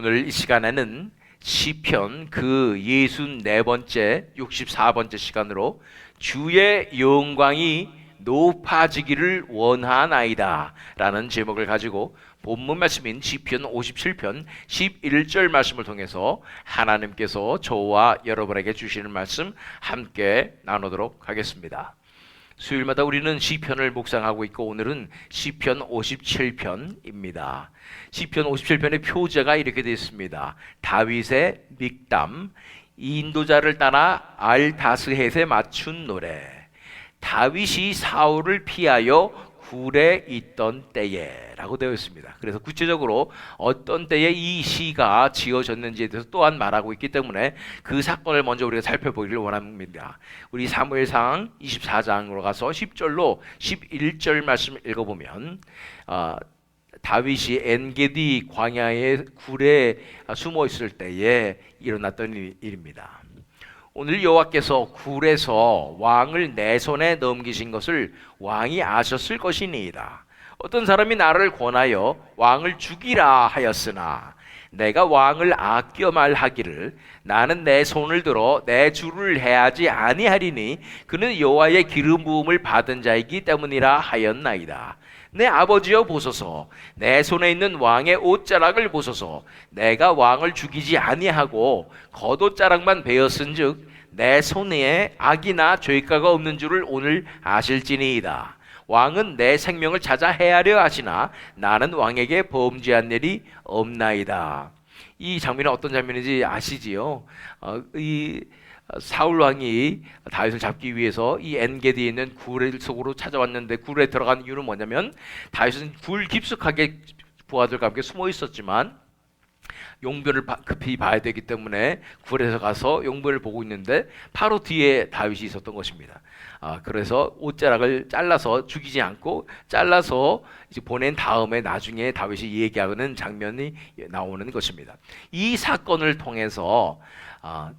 오늘 이 시간에는 시편 그 64번째 64번째 시간으로 주의 영광이 높아지기를 원하나이다 라는 제목을 가지고 본문 말씀인 시편 57편 11절 말씀을 통해서 하나님께서 저와 여러분에게 주시는 말씀 함께 나누도록 하겠습니다. 수요일마다 우리는 시편을 묵상하고 있고 오늘은 시편 57편입니다. 시편 57편의 표제가 이렇게 되어 있습니다. 다윗의 믹담, 인도자를 따라 알다스헷에 맞춘 노래. 다윗이 사울을 피하여 굴에 있던 때에 라고 되어 있습니다. 그래서 구체적으로 어떤 때에 이 시가 지어졌는지에 대해서 또한 말하고 있기 때문에 그 사건을 먼저 우리가 살펴보기를 원합니다. 우리 사무엘상 24장으로 가서 10절로 11절 말씀을 읽어보면 다윗이 엔게디 광야의 굴에 숨어 있을 때에 일어났던 일입니다. 오늘 여호와께서 굴에서 왕을 내 손에 넘기신 것을 왕이 아셨을 것이니이다. 어떤 사람이 나를 권하여 왕을 죽이라 하였으나 내가 왕을 아껴 말하기를 나는 내 손을 들어 내 주를 해하지 아니하리니 그는 여호와의 기름 부음을 받은 자이기 때문이라 하였나이다. 내 아버지여 보소서, 내 손에 있는 왕의 옷자락을 보소서. 내가 왕을 죽이지 아니하고 겉옷자락만 베었은즉 내 손에 악이나 죄가가 없는 줄을 오늘 아실지니이다. 왕은 내 생명을 찾아 해하려 하시나 나는 왕에게 범죄한 일이 없나이다. 이 장면은 어떤 장면인지 아시지요? 이 사울 왕이 다윗을 잡기 위해서 이 엔게디에 있는 굴 속으로 찾아왔는데 굴에 들어간 이유는 뭐냐면 다윗은 굴 깊숙하게 부하들과 함께 숨어 있었지만 용변을 급히 봐야 되기 때문에 굴에서 가서 용변을 보고 있는데 바로 뒤에 다윗이 있었던 것입니다. 그래서 옷자락을 잘라서 죽이지 않고 잘라서 이제 보낸 다음에 나중에 다윗이 얘기하는 장면이 나오는 것입니다. 이 사건을 통해서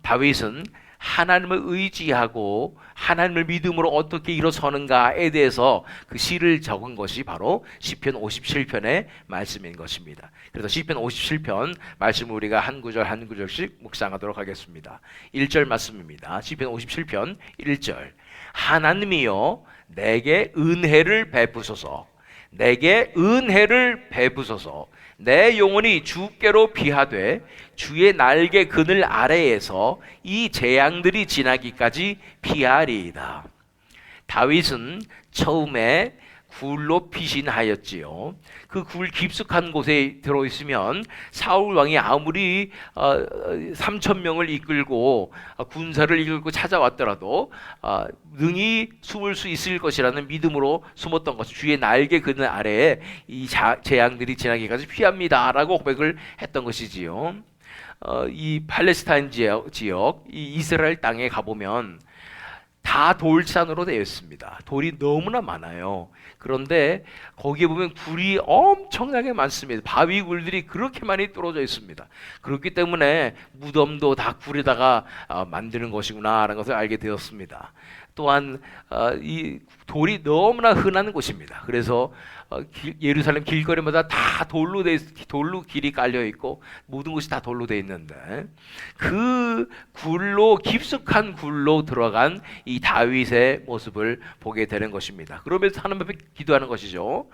다윗은 하나님을 의지하고 하나님을 믿음으로 어떻게 일어서는가에 대해서 그 시를 적은 것이 바로 시편 57편의 말씀인 것입니다. 그래서 시편 57편 말씀을 우리가 한 구절 한 구절씩 묵상하도록 하겠습니다. 1절 말씀입니다. 시편 57편 1절. 하나님이여 내게 은혜를 베푸소서. 내게 은혜를 베푸소서. 내 영혼이 주께로 피하되 주의 날개 그늘 아래에서 이 재앙들이 지나기까지 피하리이다. 다윗은 처음에 굴로 피신하였지요. 그 굴 깊숙한 곳에 들어있으면 사울 왕이 아무리 3,000명을 이끌고 군사를 이끌고 찾아왔더라도 능히 숨을 수 있을 것이라는 믿음으로 숨었던 것. 주의 날개 그늘 아래에 이 재앙들이 지나기까지 피합니다라고 고백을 했던 것이지요. 이 팔레스타인 지역 이 이스라엘 땅에 가보면 다 돌산으로 되어 있습니다. 돌이 너무나 많아요. 그런데 거기에 보면 굴이 엄청나게 많습니다. 바위 굴들이 그렇게 많이 뚫어져 있습니다. 그렇기 때문에 무덤도 다 굴에다가 만드는 것이구나 라는 것을 알게 되었습니다. 또한 이 돌이 너무나 흔한 곳입니다. 그래서 예루살렘 길거리마다 다 돌로 길이 깔려 있고 모든 것이 다 돌로 돼 있는데 그 굴로 깊숙한 굴로 들어간 이 다윗의 모습을 보게 되는 것입니다. 그러면서 하나님 앞에 기도하는 것이죠.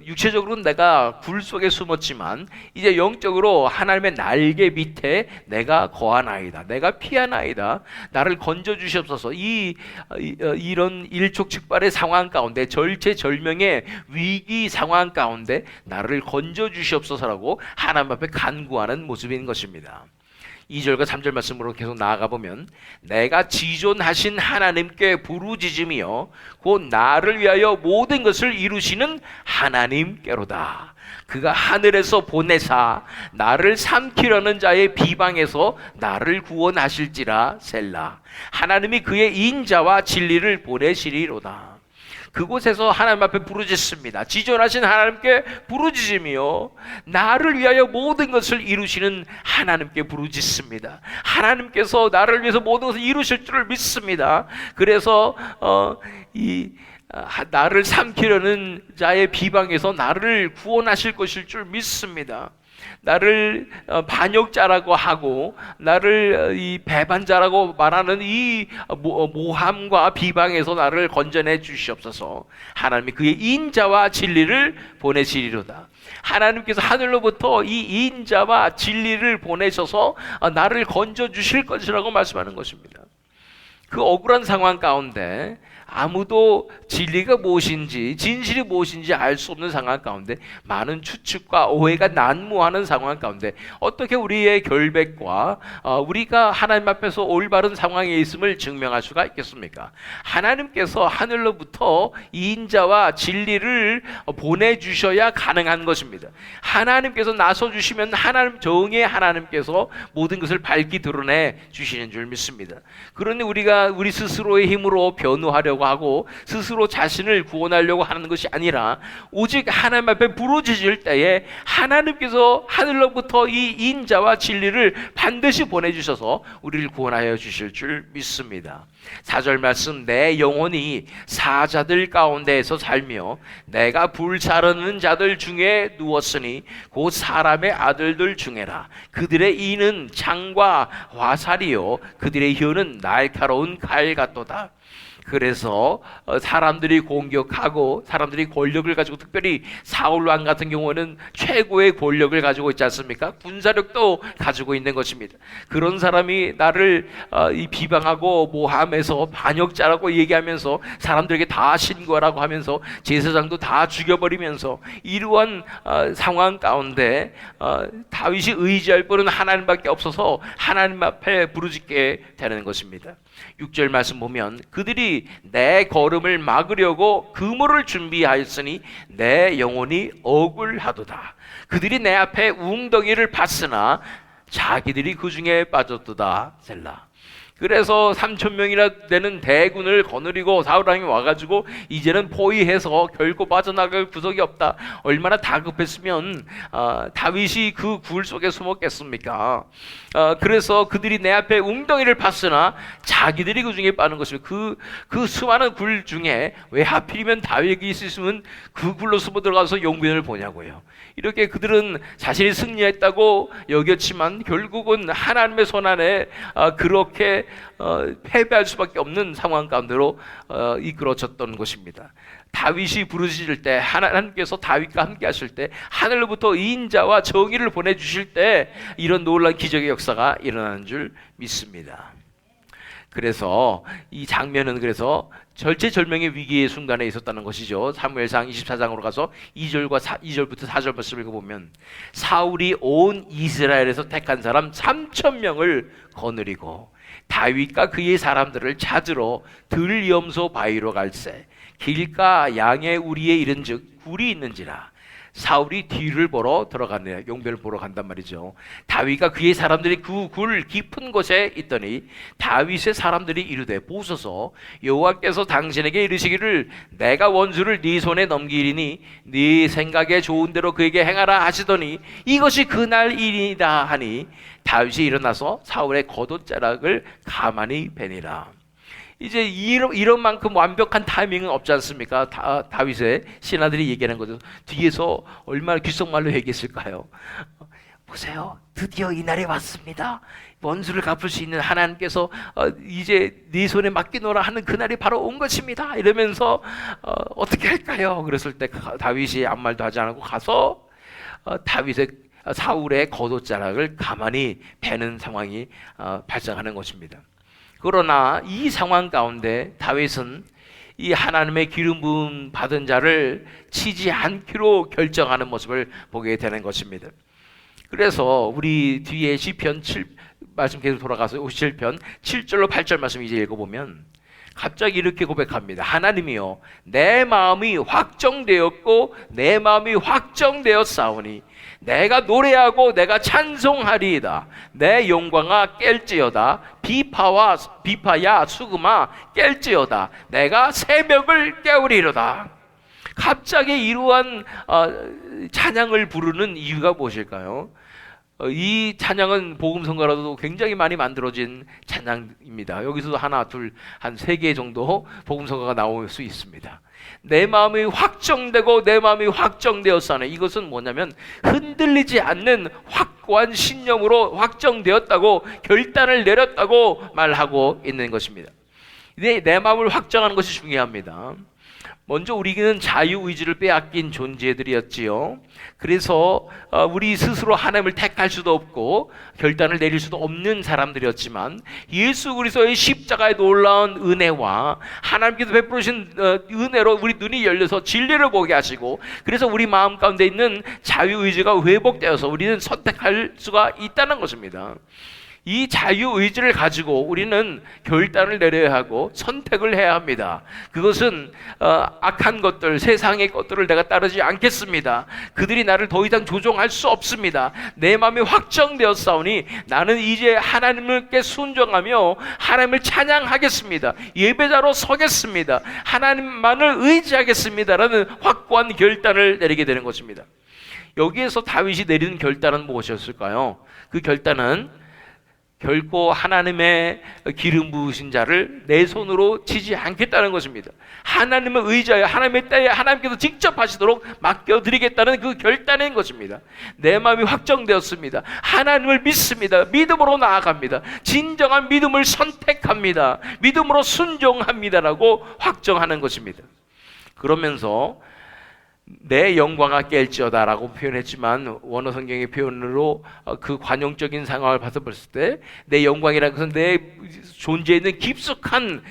육체적으로는 내가 굴 속에 숨었지만 이제 영적으로 하나님의 날개 밑에 내가 거하나이다. 내가 피하나이다. 나를 건져 주시옵소서. 이런 일촉즉발의 상황 가운데 절체절명의 위기 상황 가운데 나를 건져 주시옵소서라고 하나님 앞에 간구하는 모습인 것입니다. 2절과 3절 말씀으로 계속 나아가 보면 내가 지존하신 하나님께 부르짖으며 곧 나를 위하여 모든 것을 이루시는 하나님께로다. 그가 하늘에서 보내사 나를 삼키려는 자의 비방에서 나를 구원하실지라 셀라. 하나님이 그의 인자와 진리를 보내시리로다. 그곳에서 하나님 앞에 부르짖습니다. 지존하신 하나님께 부르짖으며 나를 위하여 모든 것을 이루시는 하나님께 부르짖습니다. 하나님께서 나를 위해서 모든 것을 이루실 줄을 믿습니다. 그래서 나를 삼키려는 자의 비방에서 나를 구원하실 것일 줄 믿습니다. 나를 반역자라고 하고 나를 이 배반자라고 말하는 이 모함과 비방에서 나를 건져내 주시옵소서. 하나님이 그의 인자와 진리를 보내시리로다. 하나님께서 하늘로부터 이 인자와 진리를 보내셔서 나를 건져 주실 것이라고 말씀하는 것입니다. 그 억울한 상황 가운데 아무도 진리가 무엇인지 진실이 무엇인지 알 수 없는 상황 가운데 많은 추측과 오해가 난무하는 상황 가운데 어떻게 우리의 결백과 우리가 하나님 앞에서 올바른 상황에 있음을 증명할 수가 있겠습니까? 하나님께서 하늘로부터 인자와 진리를 보내주셔야 가능한 것입니다. 하나님께서 나서주시면 하나님 정의 하나님께서 모든 것을 밝히 드러내 주시는 줄 믿습니다. 그런데 우리가 우리 스스로의 힘으로 변호하려고 하고 스스로 자신을 구원하려고 하는 것이 아니라 오직 하나님 앞에 부르짖을 때에 하나님께서 하늘로부터 이 인자와 진리를 반드시 보내주셔서 우리를 구원하여 주실 줄 믿습니다. 4절 말씀, 내 영혼이 사자들 가운데에서 살며 내가 불사르는 자들 중에 누웠으니 곧 사람의 아들들 중에라. 그들의 이는 창과 화살이요 그들의 혀는 날카로운 칼 같도다. 그래서 사람들이 공격하고 사람들이 권력을 가지고, 특별히 사울 왕 같은 경우는 최고의 권력을 가지고 있지 않습니까? 군사력도 가지고 있는 것입니다. 그런 사람이 나를 비방하고 모함해서 반역자라고 얘기하면서 사람들에게 다 신고하라고 하면서 제사장도 다 죽여버리면서 이러한 상황 가운데 다윗이 의지할 분은 하나님밖에 없어서 하나님 앞에 부르짖게 되는 것입니다. 6절 말씀 보면 그들이 내 걸음을 막으려고 그물을 준비하였으니 내 영혼이 억울하도다. 그들이 내 앞에 웅덩이를 팠으나 자기들이 그 중에 빠졌도다. 셀라. 그래서 3,000명이나 되는 대군을 거느리고 사울왕이 와가지고 이제는 포위해서 결코 빠져나갈 구석이 없다. 얼마나 다급했으면 다윗이 그 굴 속에 숨었겠습니까? 그래서 그들이 내 앞에 웅덩이를 팠으나 자기들이 그 중에 빠는 것을, 그 수많은 굴 중에 왜 하필이면 다윗이 있으면 그 굴로 숨어 들어가서 용변을 보냐고요. 이렇게 그들은 자신이 승리했다고 여겼지만 결국은 하나님의 손 안에 그렇게 패배할 수밖에 없는 상황 가운데로 이끌어졌던 것입니다. 다윗이 부르짖을 때, 하나님께서 다윗과 함께 하실 때, 하늘로부터 인자와 정의를 보내주실 때 이런 놀라운 기적의 역사가 일어나는 줄 믿습니다. 그래서 이 장면은 그래서 절체절명의 위기의 순간에 있었다는 것이죠. 사무엘상 24장으로 가서 2절부터 4절 말씀을 읽어보면 사울이 온 이스라엘에서 택한 사람 3,000명을 거느리고 다윗과 그의 사람들을 찾으러 들염소 바위로 갈새 길가 양의 우리에 이른즉 굴이 있는지라. 사울이 뒤를 보러 들어가네요. 용변을 보러 간단 말이죠. 다윗과 그의 사람들이 그 굴 깊은 곳에 있더니 다윗의 사람들이 이르되 보소서 여호와께서 당신에게 이르시기를 내가 원수를 네 손에 넘기리니 네 생각에 좋은 대로 그에게 행하라 하시더니 이것이 그날 일이다 하니 다윗이 일어나서 사울의 겉옷자락을 가만히 베니라. 이제 이런 만큼 완벽한 타이밍은 없지 않습니까? 다윗의 신하들이 얘기하는 거죠. 뒤에서 얼마나 귓속말로 얘기했을까요? 보세요, 드디어 이 날이 왔습니다. 원수를 갚을 수 있는 하나님께서 이제 네 손에 맡기노라 하는 그날이 바로 온 것입니다. 이러면서 어떻게 할까요? 그랬을 때 다윗이 아무 말도 하지 않고 가서 사울의 겉옷자락을 가만히 베는 상황이 발생하는 것입니다. 그러나 이 상황 가운데 다윗은 이 하나님의 기름 부음 받은 자를 치지 않기로 결정하는 모습을 보게 되는 것입니다. 그래서 우리 뒤에 시편 7 말씀 계속 돌아가서 57편 7절로 8절 말씀 이제 읽어보면 갑자기 이렇게 고백합니다. 하나님이여 내 마음이 확정되었고 내 마음이 확정되었사오니 내가 노래하고 내가 찬송하리이다. 내 영광아 깰지어다. 비파야 수금아 깰지어다. 내가 새벽을 깨우리로다. 갑자기 이러한 찬양을 부르는 이유가 무엇일까요? 이 찬양은 복음성가로도 굉장히 많이 만들어진 찬양입니다. 여기서도 하나, 둘, 한 3개 정도 복음성가가 나올 수 있습니다. 내 마음이 확정되고 내 마음이 확정되었사네. 이것은 뭐냐면 흔들리지 않는 확고한 신념으로 확정되었다고, 결단을 내렸다고 말하고 있는 것입니다. 내 마음을 확정하는 것이 중요합니다. 먼저 우리는 자유의지를 빼앗긴 존재들이었지요. 그래서 우리 스스로 하나님을 택할 수도 없고 결단을 내릴 수도 없는 사람들이었지만, 예수 그리스도의 십자가의 놀라운 은혜와 하나님께서 베푸신 은혜로 우리 눈이 열려서 진리를 보게 하시고, 그래서 우리 마음 가운데 있는 자유의지가 회복되어서 우리는 선택할 수가 있다는 것입니다. 이 자유의지를 가지고 우리는 결단을 내려야 하고 선택을 해야 합니다. 그것은 악한 것들, 세상의 것들을 내가 따르지 않겠습니다. 그들이 나를 더 이상 조종할 수 없습니다. 내 마음이 확정되었사오니 나는 이제 하나님께 순종하며 하나님을 찬양하겠습니다. 예배자로 서겠습니다. 하나님만을 의지하겠습니다 라는 확고한 결단을 내리게 되는 것입니다. 여기에서 다윗이 내리는 결단은 무엇이었을까요? 그 결단은 결코 하나님의 기름 부으신 자를 내 손으로 치지 않겠다는 것입니다. 하나님을 의지하여 하나님의 때에 하나님께서 직접 하시도록 맡겨드리겠다는 그 결단인 것입니다. 내 마음이 확정되었습니다. 하나님을 믿습니다. 믿음으로 나아갑니다. 진정한 믿음을 선택합니다. 믿음으로 순종합니다라고 확정하는 것입니다. 그러면서 내 영광아 깰지어다 라고 표현했지만, 원어 성경의 표현으로 그 관용적인 상황을 봤을 때 내 영광이라는 것은 내 존재에 있는 깊숙한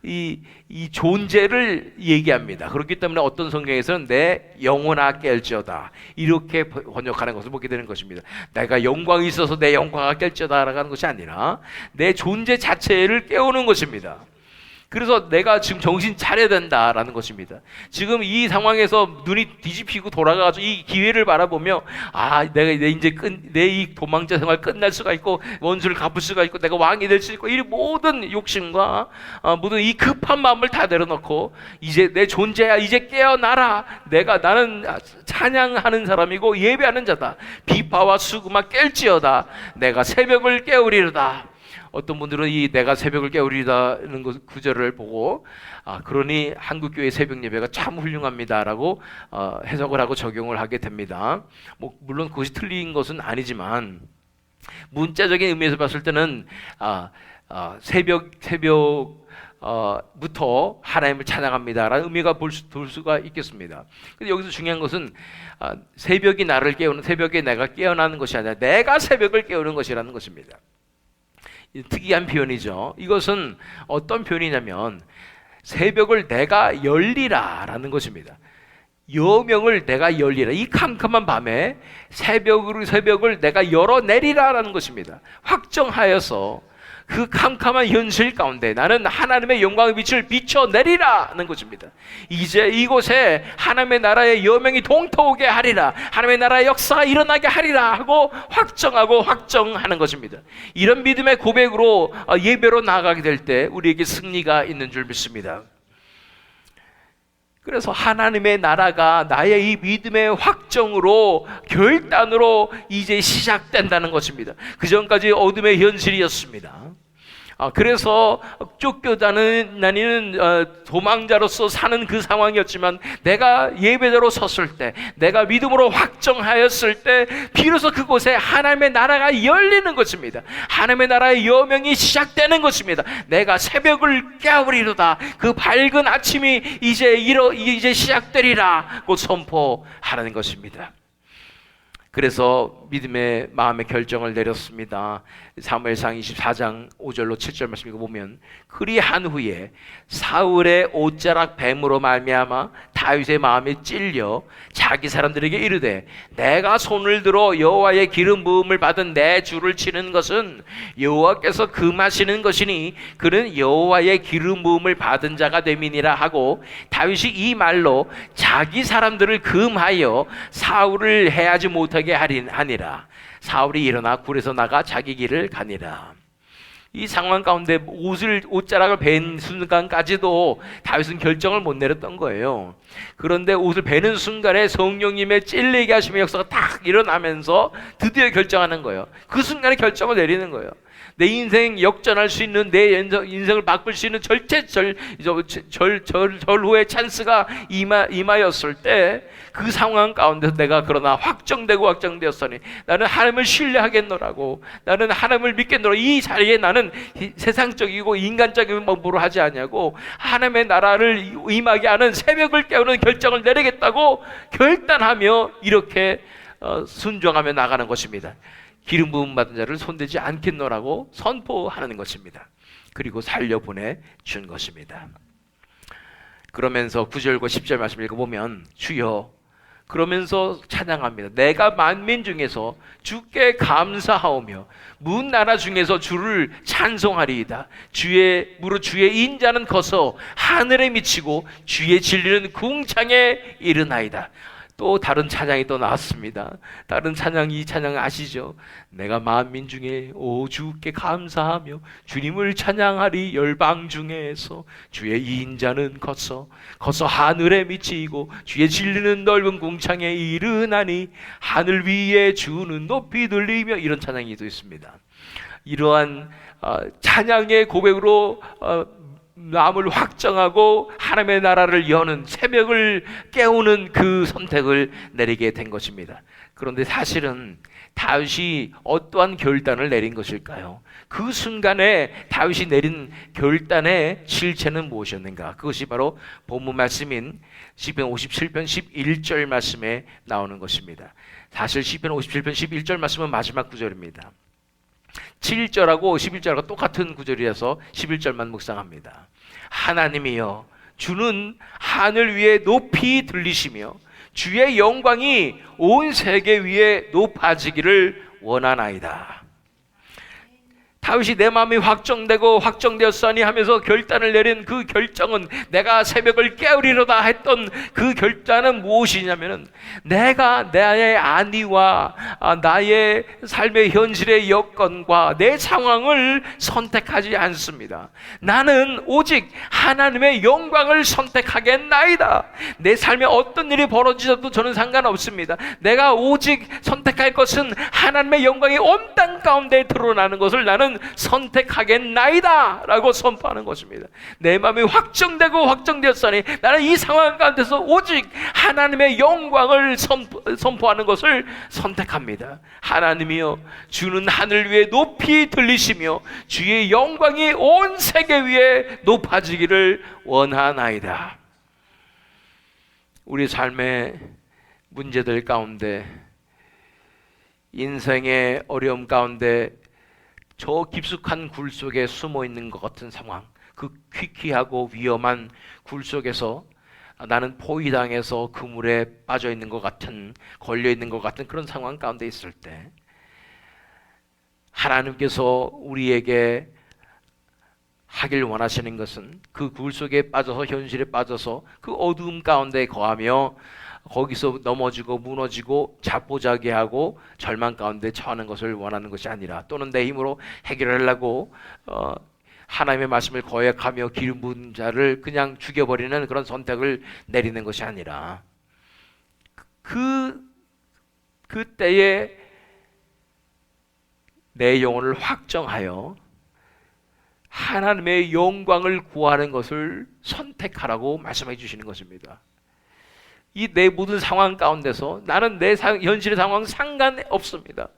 이 존재를 얘기합니다. 그렇기 때문에 어떤 성경에서는 내 영혼아 깰지어다 이렇게 번역하는 것을 보게 되는 것입니다. 내가 영광이 있어서 내 영광아 깰지어다 라는 것이 아니라 내 존재 자체를 깨우는 것입니다. 그래서 내가 지금 정신 차려야 된다라는 것입니다. 지금 이 상황에서 눈이 뒤집히고 돌아가서 이 기회를 바라보며, 내가 이제 내 이 도망자 생활 끝날 수가 있고 원수를 갚을 수가 있고 내가 왕이 될 수 있고, 이 모든 욕심과 모든 이 급한 마음을 다 내려놓고 이제 내 존재야 이제 깨어나라. 나는 찬양하는 사람이고 예배하는 자다. 비파와 수금아 깰지어다. 내가 새벽을 깨우리로다. 어떤 분들은 이 내가 새벽을 깨우리다는 구절을 보고 그러니 한국교회 새벽 예배가 참 훌륭합니다라고 해석을 하고 적용을 하게 됩니다. 물론 그것이 틀린 것은 아니지만 문자적인 의미에서 봤을 때는 새벽부터 하나님을 찬양합니다라는 의미가 볼 수가 있겠습니다. 근데 여기서 중요한 것은 새벽이 나를 깨우는, 새벽에 내가 깨어나는 것이 아니라 내가 새벽을 깨우는 것이라는 것입니다. 특이한 표현이죠. 이것은 어떤 표현이냐면 새벽을 내가 열리라 라는 것입니다. 여명을 내가 열리라. 이 캄캄한 밤에 새벽을 내가 열어내리라 라는 것입니다. 확정하여서 그 캄캄한 현실 가운데 나는 하나님의 영광의 빛을 비춰내리라는 것입니다. 이제 이곳에 하나님의 나라의 여명이 동터오게 하리라, 하나님의 나라의 역사가 일어나게 하리라 하고 확정하는 것입니다. 이런 믿음의 고백으로 예배로 나아가게 될 때 우리에게 승리가 있는 줄 믿습니다. 그래서 하나님의 나라가 나의 이 믿음의 확정으로, 결단으로 이제 시작된다는 것입니다. 그 전까지 어둠의 현실이었습니다. 그래서 쫓겨다니는 도망자로서 사는 그 상황이었지만, 내가 예배자로 섰을 때, 내가 믿음으로 확정하였을 때 비로소 그곳에 하나님의 나라가 열리는 것입니다. 하나님의 나라의 여명이 시작되는 것입니다. 내가 새벽을 깨우리로다. 그 밝은 아침이 이제 시작되리라고 선포하는 것입니다. 그래서 믿음의 마음의 결정을 내렸습니다. 사무엘상 24장 5절로 7절 말씀 읽어보면, 그리한 후에 사울의 옷자락 뱀으로 말미암아 다윗의 마음이 찔려 자기 사람들에게 이르되, 내가 손을 들어 여호와의 기름 부음을 받은 내 주를 치는 것은 여호와께서 금하시는 것이니 그는 여호와의 기름 부음을 받은 자가 됨이니라 하고, 다윗이 이 말로 자기 사람들을 금하여 사울을 해하지 못하게 하니라. 사울이 일어나 굴에서 나가 자기 길을 가니라. 이 상황 가운데 옷자락을 벤 순간까지도 다윗은 결정을 못 내렸던 거예요. 그런데 옷을 베는 순간에 성령님의 찔리게 하심의 역사가 딱 일어나면서 드디어 결정하는 거예요. 그 순간에 결정을 내리는 거예요. 내 인생 역전할 수 있는, 내 인생을 바꿀 수 있는 절호의 찬스가 임하였을 때 그 상황 가운데서 내가 그러나 확정되었으니 나는 하나님을 신뢰하겠노라고, 나는 하나님을 믿겠노라, 이 자리에 나는 세상적이고 인간적인 방법으로 하지 않냐고 하나님의 나라를 임하게 하는 새벽을 깨우는 결정을 내리겠다고 결단하며 이렇게 순종하며 나가는 것입니다. 기름 부음 받은 자를 손대지 않겠노라고 선포하는 것입니다. 그리고 살려보내 준 것입니다. 그러면서 9절과 10절 말씀 읽어보면 주여, 그러면서 찬양합니다. 내가 만민 중에서 주께 감사하오며 문 나라 중에서 주를 찬송하리이다. 무릇 주의 인자는 커서 하늘에 미치고 주의 진리는 궁창에 이르나이다. 또 다른 찬양이 또 나왔습니다. 다른 찬양, 이 찬양 아시죠? 내가 만민 중에 오 주께 감사하며 주님을 찬양하리. 열방 중에서 주의 인자는 커서 하늘에 미치고 주의 진리는 넓은 궁창에 이르나니 하늘 위에 주는 높이 들리며, 이런 찬양이 또 있습니다. 이러한 찬양의 고백으로 마음을 확정하고 하나님의 나라를 여는, 새벽을 깨우는 그 선택을 내리게 된 것입니다. 그런데 사실은 다윗이 어떠한 결단을 내린 것일까요? 그 순간에 다윗이 내린 결단의 실체는 무엇이었는가? 그것이 바로 본문 말씀인 시편 57편 11절 말씀에 나오는 것입니다. 사실 시편 57편 11절 말씀은 마지막 구절입니다. 7절하고 11절하고 똑같은 구절이라서 11절만 묵상합니다. 하나님이여, 주는 하늘 위에 높이 들리시며 주의 영광이 온 세계 위에 높아지기를 원하나이다. 다윗이 내 마음이 확정되었으니 하면서 결단을 내린 그 결정은, 내가 새벽을 깨우리로다 했던 그 결단은 무엇이냐면은, 내가 나의 안위와 나의 삶의 현실의 여건과 내 상황을 선택하지 않습니다. 나는 오직 하나님의 영광을 선택하겠나이다. 내 삶에 어떤 일이 벌어지셔도 저는 상관없습니다. 내가 오직 선택할 것은 하나님의 영광이 온 땅 가운데 드러나는 것을 나는 선택하겠나이다 라고 선포하는 것입니다. 내 마음이 확정되었으니 나는 이 상황 가운데서 오직 하나님의 영광을 선포하는 것을 선택합니다. 하나님이여, 주는 하늘 위에 높이 들리시며 주의 영광이 온 세계 위에 높아지기를 원하나이다. 우리 삶의 문제들 가운데, 인생의 어려움 가운데 저 깊숙한 굴 속에 숨어 있는 것 같은 상황, 그 퀴퀴하고 위험한 굴 속에서 나는 포위당해서 그물에 빠져 있는 것 같은, 걸려 있는 것 같은 그런 상황 가운데 있을 때, 하나님께서 우리에게 하길 원하시는 것은 그 굴 속에 빠져서, 현실에 빠져서 그 어두움 가운데 거하며 거기서 넘어지고 무너지고 자포자기하고 절망 가운데 처하는 것을 원하는 것이 아니라, 또는 내 힘으로 해결하려고 하나님의 말씀을 거역하며 기름 부은 자를 그냥 죽여버리는 그런 선택을 내리는 것이 아니라, 그때에 내 영혼을 확정하여 하나님의 영광을 구하는 것을 선택하라고 말씀해 주시는 것입니다. 이 내 모든 상황 가운데서 나는 내 현실의 상황 상관없습니다.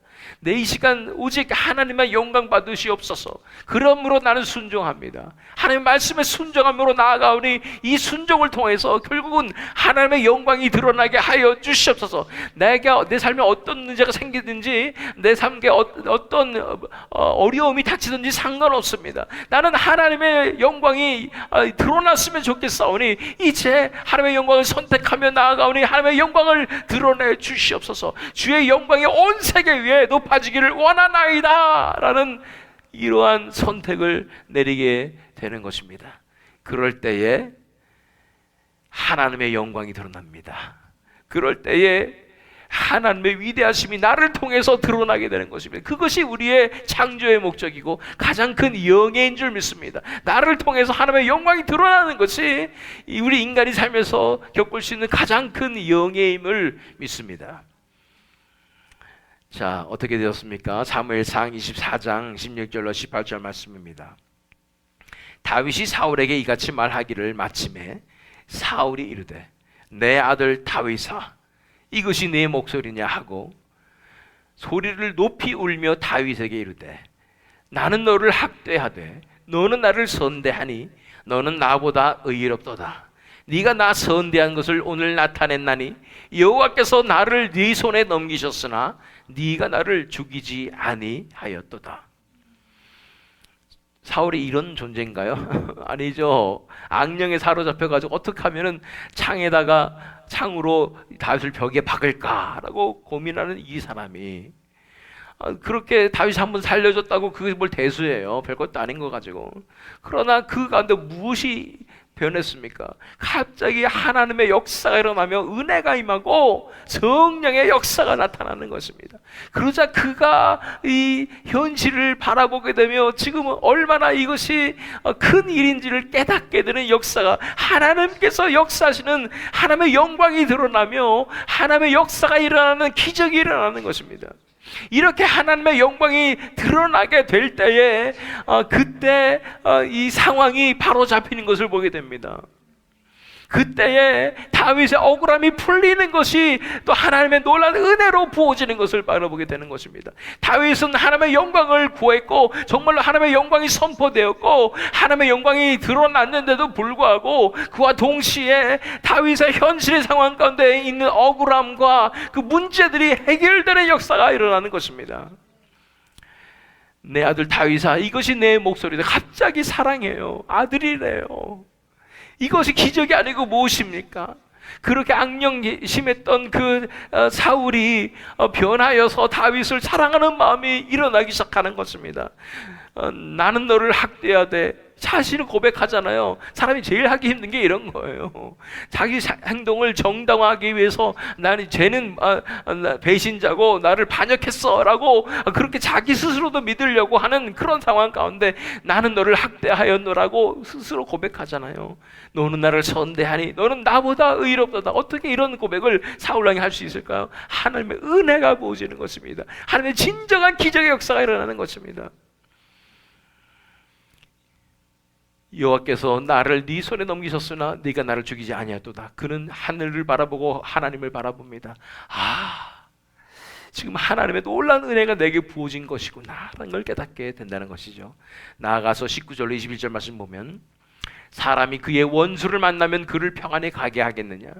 내 이 시간 오직 하나님의 영광 받으시옵소서. 그러므로 나는 순종합니다. 하나님의 말씀에 순종함으로 나아가오니 이 순종을 통해서 결국은 하나님의 영광이 드러나게 하여 주시옵소서. 내 삶에 어떤 문제가 생기든지, 내 삶에 어떤 어려움이 닥치든지 상관없습니다. 나는 하나님의 영광이 드러났으면 좋겠사오니 이제 하나님의 영광을 선택하며 나아가오니 하나님의 영광을 드러내 주시옵소서. 주의 영광이 온 세계 위에 높아지기를 원하나이다 라는 이러한 선택을 내리게 되는 것입니다. 그럴 때에 하나님의 영광이 드러납니다. 그럴 때에 하나님의 위대하심이 나를 통해서 드러나게 되는 것입니다. 그것이 우리의 창조의 목적이고 가장 큰 영예인 줄 믿습니다. 나를 통해서 하나님의 영광이 드러나는 것이 우리 인간이 살면서 겪을 수 있는 가장 큰 영예임을 믿습니다. 자, 어떻게 되었습니까? 사무엘상 24장 16절로 18절 말씀입니다. 다윗이 사울에게 이같이 말하기를 마침에 사울이 이르되 내 아들 다윗아 이것이 네 목소리냐 하고 소리를 높이 울며 다윗에게 이르되 나는 너를 학대하되 너는 나를 선대하니 너는 나보다 의롭도다. 네가 나 선대한 것을 오늘 나타냈나니 여호와께서 나를 네 손에 넘기셨으나 네가 나를 죽이지 아니하였도다. 사울이 이런 존재인가요? 아니죠. 악령에 사로잡혀가지고 어떻게 하면은 창으로 다윗을 벽에 박을까라고 고민하는 이 사람이 그렇게 다윗이 한번 살려줬다고 그게 뭘 대수예요. 별것도 아닌 거 가지고. 그러나 그 가운데 무엇이 변했습니까? 갑자기 하나님의 역사가 일어나며 은혜가 임하고 성령의 역사가 나타나는 것입니다. 그러자 그가 이 현실을 바라보게 되며 지금은 얼마나 이것이 큰 일인지를 깨닫게 되는 역사가, 하나님께서 역사하시는 하나님의 영광이 드러나며 하나님의 역사가 일어나는 기적이 일어나는 것입니다. 이렇게 하나님의 영광이 드러나게 될 때에 그때 이 상황이 바로 잡히는 것을 보게 됩니다. 그때에 다윗의 억울함이 풀리는 것이 또 하나님의 놀라운 은혜로 부어지는 것을 바라보게 되는 것입니다. 다윗은 하나님의 영광을 구했고 정말로 하나님의 영광이 선포되었고 하나님의 영광이 드러났는데도 불구하고 그와 동시에 다윗의 현실의 상황 가운데 있는 억울함과 그 문제들이 해결되는 역사가 일어나는 것입니다. 내 아들 다윗아 이것이 내 목소리다. 갑자기 사랑해요. 아들이래요. 이것이 기적이 아니고 무엇입니까? 그렇게 악령 심했던 그 사울이 변하여서 다윗을 사랑하는 마음이 일어나기 시작하는 것입니다. 나는 너를 학대하되 자신을 고백하잖아요. 사람이 제일 하기 힘든 게 이런 거예요. 자기 행동을 정당화하기 위해서 나는 쟤는 배신자고 나를 반역했어 라고 그렇게 자기 스스로도 믿으려고 하는 그런 상황 가운데 나는 너를 학대하였노라고 스스로 고백하잖아요. 너는 나를 선대하니 너는 나보다 의롭다. 어떻게 이런 고백을 사울왕이 할 수 있을까요? 하나님의 은혜가 부어지는 것입니다. 하나님의 진정한 기적의 역사가 일어나는 것입니다. 여호와께서 나를 네 손에 넘기셨으나 네가 나를 죽이지 아니하도다. 그는 하늘을 바라보고 하나님을 바라봅니다. 지금 하나님의 놀라운 은혜가 내게 부어진 것이구나 라는 걸 깨닫게 된다는 것이죠. 나아가서 19절로 21절 말씀 보면 사람이 그의 원수를 만나면 그를 평안히 가게 하겠느냐?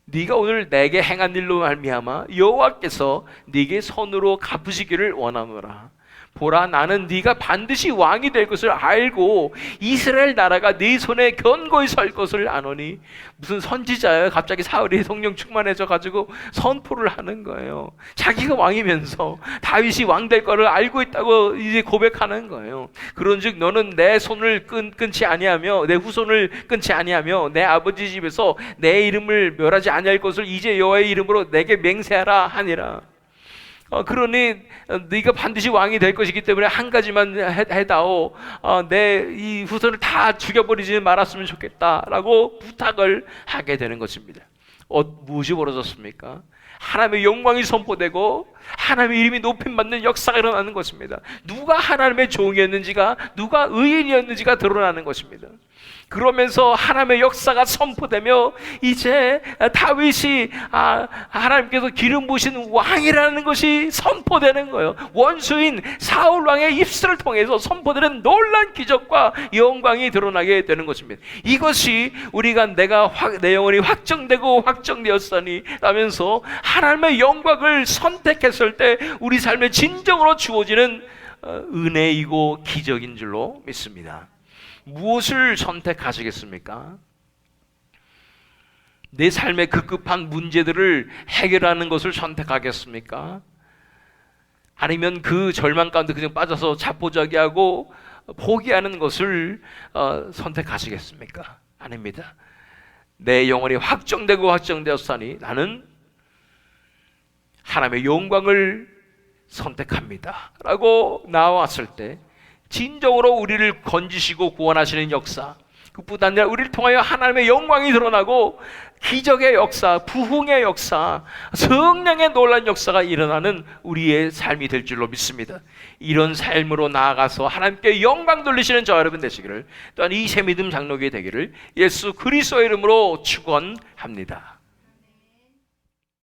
네가 오늘 내게 행한 일로 말미암아 여호와께서 네게 손으로 갚으시기를 원하노라. 보라 나는 네가 반드시 왕이 될 것을 알고 이스라엘 나라가 네 손에 견고히 설 것을 아노니. 무슨 선지자예요? 갑자기 사울이 성령 충만해져 가지고 선포를 하는 거예요. 자기가 왕이면서 다윗이 왕 될 거를 알고 있다고 이제 고백하는 거예요. 그런즉 너는 내 손을 끊지 아니하며 내 후손을 끊지 아니하며 내 아버지 집에서 내 이름을 멸하지 아니할 것을 이제 여호와의 이름으로 내게 맹세하라 하니라. 그러니 네가 반드시 왕이 될 것이기 때문에 한 가지만 해다오. 내 이 후손을 다 죽여버리지 말았으면 좋겠다라고 부탁을 하게 되는 것입니다. 무엇이 벌어졌습니까? 하나님의 영광이 선포되고 하나님의 이름이 높임받는 역사가 일어나는 것입니다. 누가 하나님의 종이었는지가, 누가 의인이었는지가 드러나는 것입니다. 그러면서 하나님의 역사가 선포되며 이제 다윗이 하나님께서 기름 부으신 왕이라는 것이 선포되는 거예요. 원수인 사울 왕의 입술을 통해서 선포되는 놀라운 기적과 영광이 드러나게 되는 것입니다. 이것이 우리가 내 영혼이 확정되고 확정되었으니 라면서 하나님의 영광을 선택했을 때 우리 삶에 진정으로 주어지는 은혜이고 기적인 줄로 믿습니다. 무엇을 선택하시겠습니까? 내 삶의 급급한 문제들을 해결하는 것을 선택하겠습니까? 아니면 그 절망 가운데 그냥 빠져서 자포자기하고 포기하는 것을 선택하시겠습니까? 아닙니다. 내 영혼이 확정되고 확정되었으니 나는 하나님의 영광을 선택합니다 라고 나왔을 때 진정으로 우리를 건지시고 구원하시는 역사, 그뿐 아니라 우리를 통하여 하나님의 영광이 드러나고 기적의 역사, 부흥의 역사, 성령의 놀라운 역사가 일어나는 우리의 삶이 될 줄로 믿습니다. 이런 삶으로 나아가서 하나님께 영광 돌리시는 저 여러분 되시기를, 또한 이 새믿음 장로교회 되기를 예수 그리스도의 이름으로 축원합니다.